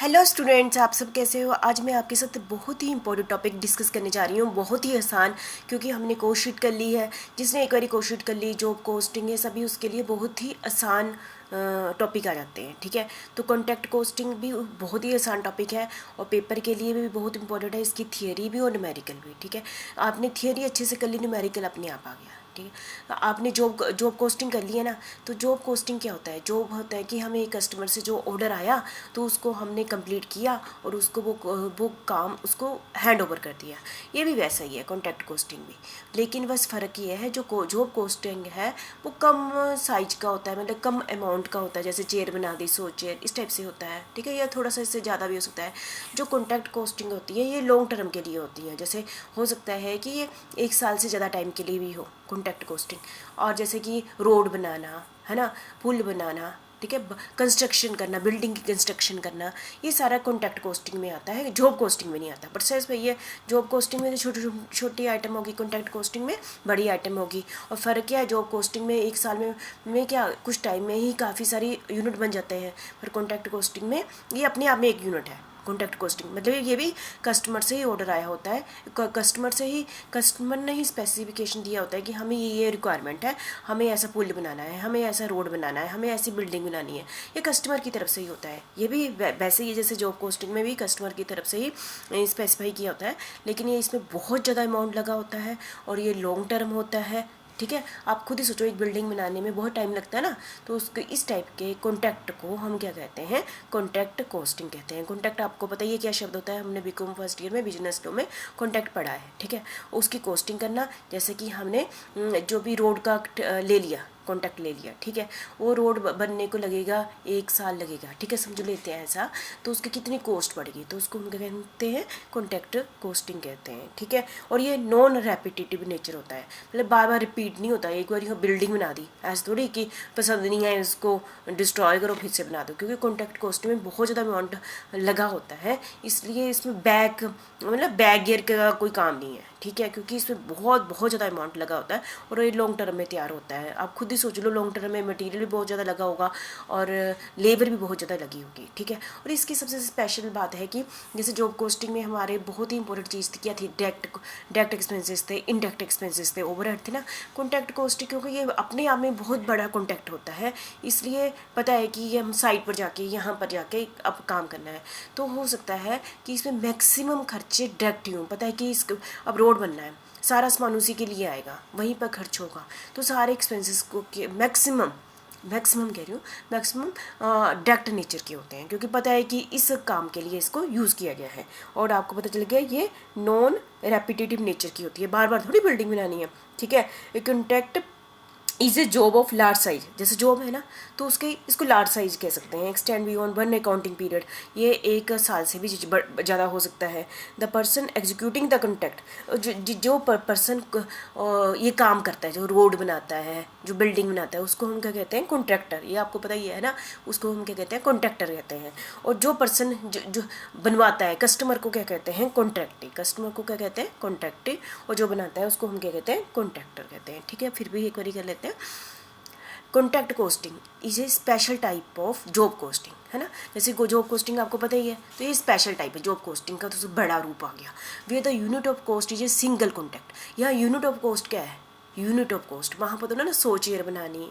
Hello students, आप सब कैसे हो। आज मैं आपके साथ बहुत ही इंपॉर्टेंट टॉपिक डिस्कस करने जा रही हूँ, बहुत ही आसान, क्योंकि हमने कोर्स शीट कर ली है। जिसने एक बार कोर्स शीट कर ली, जॉब कोस्टिंग है सभी, उसके लिए बहुत ही आसान टॉपिक आ जाते हैं। ठीक है, तो कॉन्टैक्ट कोस्टिंग भी बहुत ही आसान टॉपिक है और पेपर के लिए भी बहुत इंपॉर्टेंट है। इसकी थियरी भी और न्यूमेरिकल भी। ठीक है, आपने थियरी अच्छे से कर ली, न्यूमेरिकल अपने आप आ गया। ठीक है, आपने जॉब जॉब कोस्टिंग कर ली है ना। तो जॉब कोस्टिंग क्या होता है? जॉब होता है कि हमें एक कस्टमर से जो ऑर्डर आया तो उसको हमने कंप्लीट किया और उसको वो काम उसको हैंड ओवर कर दिया। ये भी वैसा ही है कॉन्टैक्ट कोस्टिंग भी, लेकिन बस फ़र्क ये है जो जॉब कोस्टिंग है वो कम साइज का होता है, मतलब कम अमाउंट का होता है। जैसे चेयर बना दी, 100 चेयर, इस टाइप से होता है। ठीक है, या थोड़ा सा इससे ज़्यादा भी हो सकता है। जो कॉन्टैक्ट कोस्टिंग होती है ये लॉन्ग टर्म के लिए होती है। जैसे हो सकता है कि ये 1 साल से ज़्यादा टाइम के लिए भी हो कॉन्टैक्ट कोस्टिंग। और जैसे कि रोड बनाना है ना, पुल बनाना, ठीक है, कंस्ट्रक्शन करना, बिल्डिंग की कंस्ट्रक्शन करना, ये सारा कॉन्टैक्ट कोस्टिंग में आता है, जॉब कोस्टिंग में नहीं आता। प्रोसेस भाई ये जॉब कोस्टिंग में तो छोटी छोटी आइटम होगी, कॉन्टैक्ट कोस्टिंग में बड़ी आइटम होगी। और फ़र्क क्या है, जॉब कोस्टिंग में 1 साल में क्या कुछ टाइम में ही काफ़ी सारी यूनिट बन जाते हैं, पर कॉन्टैक्ट कोस्टिंग में ये अपने आप में एक यूनिट है। कॉन्टैक्ट कोस्टिंग मतलब ये भी कस्टमर से ही ऑर्डर आया होता है, कस्टमर ने ही स्पेसिफिकेशन दिया होता है कि हमें ये रिक्वायरमेंट है, हमें ऐसा पुल बनाना है, हमें ऐसा रोड बनाना है, हमें ऐसी बिल्डिंग बनानी है। ये कस्टमर की तरफ से ही होता है। ये भी वैसे ही जैसे जॉब कोस्टिंग में भी कस्टमर की तरफ से ही स्पेसिफाई किया होता है, लेकिन ये इसमें बहुत ज़्यादा अमाउंट लगा होता है और ये लॉन्ग टर्म होता है। ठीक है, आप खुद ही सोचो, एक बिल्डिंग बनाने में बहुत टाइम लगता है ना, तो उसको इस टाइप के कॉन्टैक्ट को हम क्या कहते हैं? कॉन्टैक्ट कोस्टिंग कहते हैं। कॉन्टैक्ट आपको पता ही है क्या शब्द होता है, हमने बीकॉम फर्स्ट ईयर में बिजनेस लॉ में कॉन्टैक्ट पढ़ा है। ठीक है, उसकी कोस्टिंग करना, जैसे कि हमने जो भी रोड का ले लिया, कॉन्टैक्ट ले लिया, ठीक है, वो रोड बनने को लगेगा 1 साल लगेगा, ठीक है, समझ लेते हैं ऐसा, तो उसकी कितनी कॉस्ट पड़ेगी, तो उसको हम क्या कहते हैं? कॉन्टैक्ट कोस्टिंग कहते हैं। ठीक है, और ये नॉन रेपिटेटिव नेचर होता है, मतलब बार बार रिपीट नहीं होता। एक बार बिल्डिंग बना दी, ऐसे थोड़ी कि पसंद नहीं है इसको डिस्ट्रॉय करो फिर से बना दो, क्योंकि कॉन्टैक्ट कोस्टिंग में बहुत ज़्यादा अमाउंट लगा होता है, इसलिए इसमें बैक गियर का कोई काम नहीं है। ठीक है, क्योंकि इसमें बहुत बहुत ज़्यादा अमाउंट लगा होता है और ये लॉन्ग टर्म में तैयार होता है। आप खुद ही सोच लो, लॉन्ग टर्म में मटेरियल भी बहुत ज़्यादा लगा होगा और लेबर भी बहुत ज़्यादा लगी होगी। ठीक है, और इसकी सबसे स्पेशल बात है कि जैसे जॉब कोस्टिंग में हमारे बहुत ही इंपॉर्टेंट चीज़ थी, क्या थी? डायरेक्ट एक्सपेंसेस थे, इनडायरेक्ट एक्सपेंसेस थे, ओवरहेड थे ना। कॉन्टैक्ट कोस्टिंग क्योंकि ये अपने आप में बहुत बड़ा कॉन्टैक्ट होता है, इसलिए पता है कि ये हम साइट पर जाके, यहाँ पर जाके अब काम करना है, तो हो सकता है कि इसमें मैक्सिमम खर्चे डायरेक्ट ही हों। पता है कि अब रोड बनना है, सारा सामान उसी के लिए आएगा, वहीं पर खर्च होगा, तो सारे एक्सपेंसेस को मैक्सिमम कह रही हूँ, मैक्सिमम डायरेक्ट नेचर के होते हैं, क्योंकि पता है कि इस काम के लिए इसको यूज़ किया गया है। और आपको पता चल गया ये नॉन रेपिटेटिव नेचर की होती है, बार बार थोड़ी बिल्डिंग बनानी है। ठीक है, contact is a job of large size, जैसे जॉब है ना, तो उसके इसको लार्ज साइज कह सकते हैं। एक्सटेंड बियॉन्ड 1 अकाउंटिंग पीरियड, ये 1 साल से भी ज़्यादा हो सकता है। The person executing the contact, जो पर्सन ये काम करता है, जो रोड बनाता है, जो बिल्डिंग बनाता है, उसको हम क्या कहते हैं? कॉन्ट्रैक्टर। ये आपको पता ही है ना, उसको हम क्या कहते हैं? कॉन्ट्रैक्टर कहते हैं। और जो पर्सन जो बनवाता है, कस्टमर को क्या कहते हैं? कॉन्ट्रैक्टी। कस्टमर को क्या कहते हैं? कॉन्ट्रैक्टी। और जो बनाता है उसको हम क्या कहते हैं? कॉन्ट्रैक्टर कहते हैं। ठीक है, फिर भी एक बार कर लेते हैं। Contact costing is a special type of job costing, है ना। जैसे जॉब कोस्टिंग आपको पता ही है, तो ये स्पेशल टाइप है जॉब कोस्टिंग का, तो बड़ा रूप आ गया। Way the unit of cost is a single contact. यहाँ यूनिट ऑफ कॉस्ट क्या है? यूनिट ऑफ कॉस्ट, वहाँ पर तो ना 100 चेयर बनानी,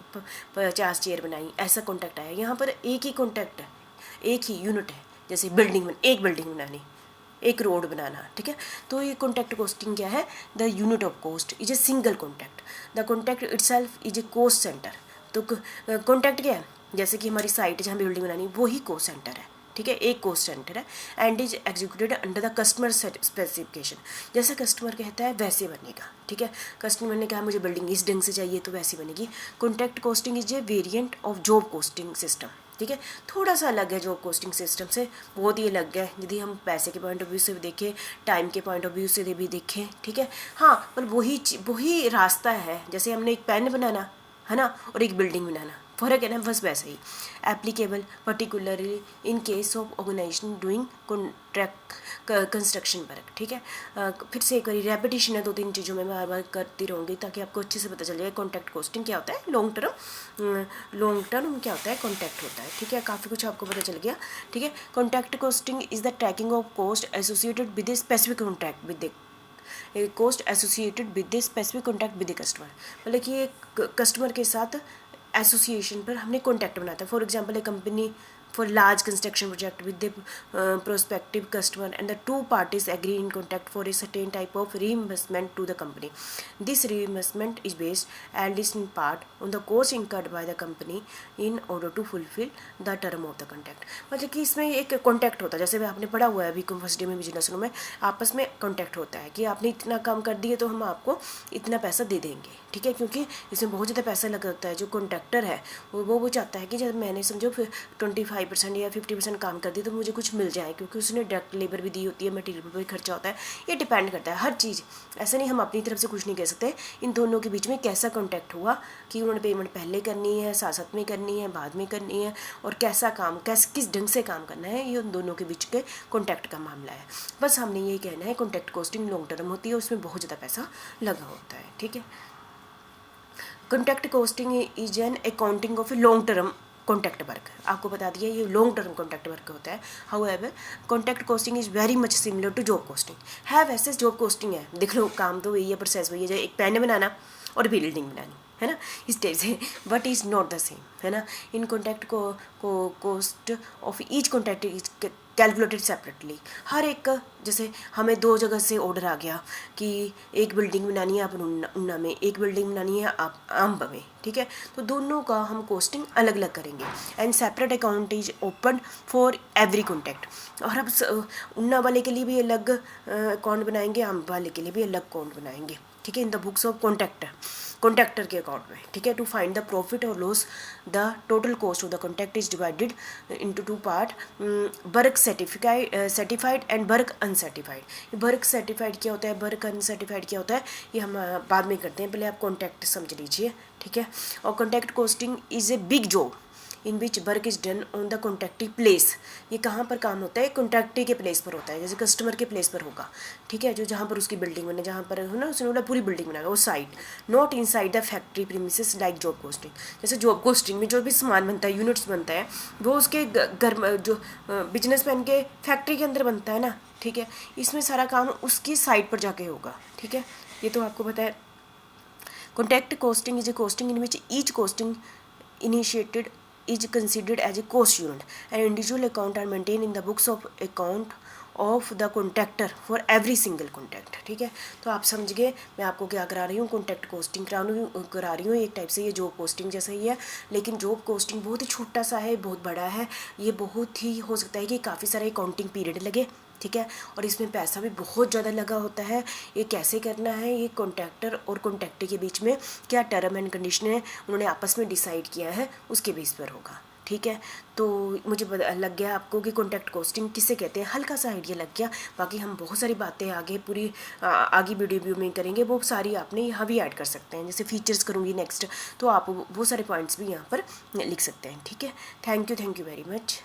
50 चेयर बनाई, ऐसा कॉन्टैक्ट आया। यहाँ पर एक ही कॉन्टैक्ट है, एक ही यूनिट है। जैसे एक बिल्डिंग बनानी, एक रोड बनाना, ठीक है, तो ये कॉन्टैक्ट कोस्टिंग क्या है? The unit of cost is a single contact. The contact itself is a cost centre. तो कॉन्टैक्ट क्या है? जैसे कि हमारी साइट है जहाँ बिल्डिंग बनानी, वही कॉस्ट सेंटर है। ठीक है, एक कॉस्ट सेंटर है and is executed under the customer specification. जैसे कस्टमर कहता है वैसे बनेगा। ठीक है, कस्टमर ने कहा मुझे बिल्डिंग इस ढंग से चाहिए, तो वैसी बनेगी। Contact costing is a variant of job costing system. ठीक है, थोड़ा सा अलग है जॉब कोस्टिंग सिस्टम से, बहुत ही अलग है। यदि हम पैसे के पॉइंट ऑफ व्यू से देखें, टाइम के पॉइंट ऑफ व्यू से भी देखें, ठीक है, हाँ, पर वही रास्ता है। जैसे हमने एक पेन बनाना है ना, और एक बिल्डिंग बनाना, फ़र्क है ना, बस वैसे ही। Applicable particularly in case of organisation doing contract construction work, ठीक है। फिर से एक बार रेपिटेशन है, 2-3 चीज़ों में बार बार करती रहूँगी ताकि आपको अच्छे से पता चल जाए कॉन्टैक्ट कॉस्टिंग क्या होता है, लॉन्ग टर्म क्या होता है, कॉन्टैक्ट होता है, ठीक है। काफ़ी कुछ आपको पता चल गया, ठीक है। Contact costing is the tracking of cost associated with a specific contract with cost associated with the specific contact with the customer, मतलब कि एक कस्टमर के साथ एसोसिएशन पर हमने कॉन्टैक्ट बनाता है। For example A company for large construction project with the prospective customer and the two parties agree in contract for a certain type of reimbursement to the company. This reimbursement is based at least in part on the cost incurred by the company in order to fulfill the term of the contract. मतलब कि इसमें एक contact होता है, जैसे आपने पढ़ा हुआ है अभी फर्स्ट डे में बिजनेस में आपस में कॉन्टैक्ट होता है कि आपने इतना काम कर दिए तो हम आपको इतना पैसा दे देंगे, ठीक है। क्योंकि इसमें बहुत ज़्यादा पैसा लगता है। जो कॉन्ट्रैक्टर है वो चाहता है कि जब मैंने समझो 25% या 50% काम कर दी तो मुझे कुछ मिल जाए, क्योंकि उसने डायरेक्ट लेबर भी दी होती है, मटेरियल पर भी खर्चा होता है, ये डिपेंड करता है हर चीज़। ऐसा नहीं हम अपनी तरफ से कुछ नहीं कह सकते। इन दोनों के बीच में कैसा कॉन्टैक्ट हुआ कि उन्होंने पेमेंट पहले करनी है, साथ में करनी है, बाद में करनी है, और कैसा काम किस ढंग से काम करना है, ये उन दोनों के बीच के कॉन्टैक्ट का मामला है। बस हमने ये कहना है कॉन्टैक्ट कॉस्टिंग लॉन्ग टर्म होती है, उसमें बहुत ज़्यादा पैसा लगा होता है, ठीक है। Contact costing is an accounting of a long term contact work, आपको बता दिया ये लॉन्ग टर्म कॉन्टैक्ट वर्क होता है। However contact costing is very much similar to job costing है, वैसे जॉब कॉस्टिंग है, देख लो काम तो वही है, प्रोसेस वही है, एक पेन बनाना और बिल्डिंग बनानी है ना, इस टाइप से, but is not the same, है ना। इन कॉन्टैक्ट को cost of each contact is calculated separately. हर एक का, जैसे हमें 2 जगह से ऑर्डर आ गया कि एक बिल्डिंग बनानी है आप उन्ना में, एक बिल्डिंग बनानी है आप आम्ब में, ठीक है, तो दोनों का हम कॉस्टिंग अलग अलग करेंगे। And separate account is open for every contact. और अब उन्ना वाले के लिए भी अलग अकाउंट बनाएंगे, आम्ब वाले के लिए भी अलग अकाउंट बनाएंगे, ठीक है, in the books of contractor के अकाउंट में, ठीक है। टू फाइंड द प्रॉफिट और loss the total cost of the contract is divided into 2 part, work certified and work uncertified. Work certified क्या होता है, वर्क अनसर्टिफाइड क्या होता है, ये हम बाद में करते हैं, पहले आप कॉन्ट्रैक्ट समझ लीजिए, ठीक है। और contract costing is a big job in which work is done on the कॉन्ट्रैक्टिव place. ये कहाँ पर काम होता है, कॉन्ट्रैक्टी के प्लेस पर होता है, जैसे कस्टमर के प्लेस पर होगा, ठीक है, जो जहाँ पर उसकी बिल्डिंग बने, जहाँ पर है ना उसने बोला पूरी बिल्डिंग बनाएगा वो side, not in side the factory premises like job costing. जैसे जॉब कॉस्टिंग में जो भी सामान बनता है, यूनिट्स बनता है, वो उसके घर जो बिजनेसमैन के फैक्ट्री के अंदर बनता है ना, ठीक है। इसमें सारा काम उसकी साइड पर जाके होगा, ठीक है, ये तो आपको पता है। Contract costing is a costing in which each costing initiated is considered as a cost unit and individual account are maintained in the books of account of the contractor for every single contract, ठीक है। तो आप समझ गए मैं आपको क्या करा रही हूँ, कॉन्ट्रैक्ट कॉस्टिंग करा रही हूँ, एक टाइप से ये जॉब कॉस्टिंग जैसा ही है, लेकिन जॉब कॉस्टिंग बहुत ही छोटा सा है, बहुत बड़ा है, ये बहुत ही हो सकता है कि काफ़ी सारे अकाउंटिंग पीरियड लगे, ठीक है, और इसमें पैसा भी बहुत ज़्यादा लगा होता है। ये कैसे करना है, ये कॉन्ट्रैक्टर और कॉन्ट्रैक्टी के बीच में क्या टर्म एंड कंडीशन है उन्होंने आपस में डिसाइड किया है, उसके बेस पर होगा, ठीक है। तो मुझे लग गया आपको कि कॉन्ट्रैक्ट कॉस्टिंग किसे कहते हैं, हल्का सा आइडिया लग गया। बाकी हम बहुत सारी बातें आगे पूरी आगे वीडियो में करेंगे, वो सारी आपने यहाँ भी ऐड कर सकते हैं, जैसे फीचर्स करूँगी नेक्स्ट, तो आप वो सारे पॉइंट्स भी यहाँ पर लिख सकते हैं, ठीक है। Thank you very much.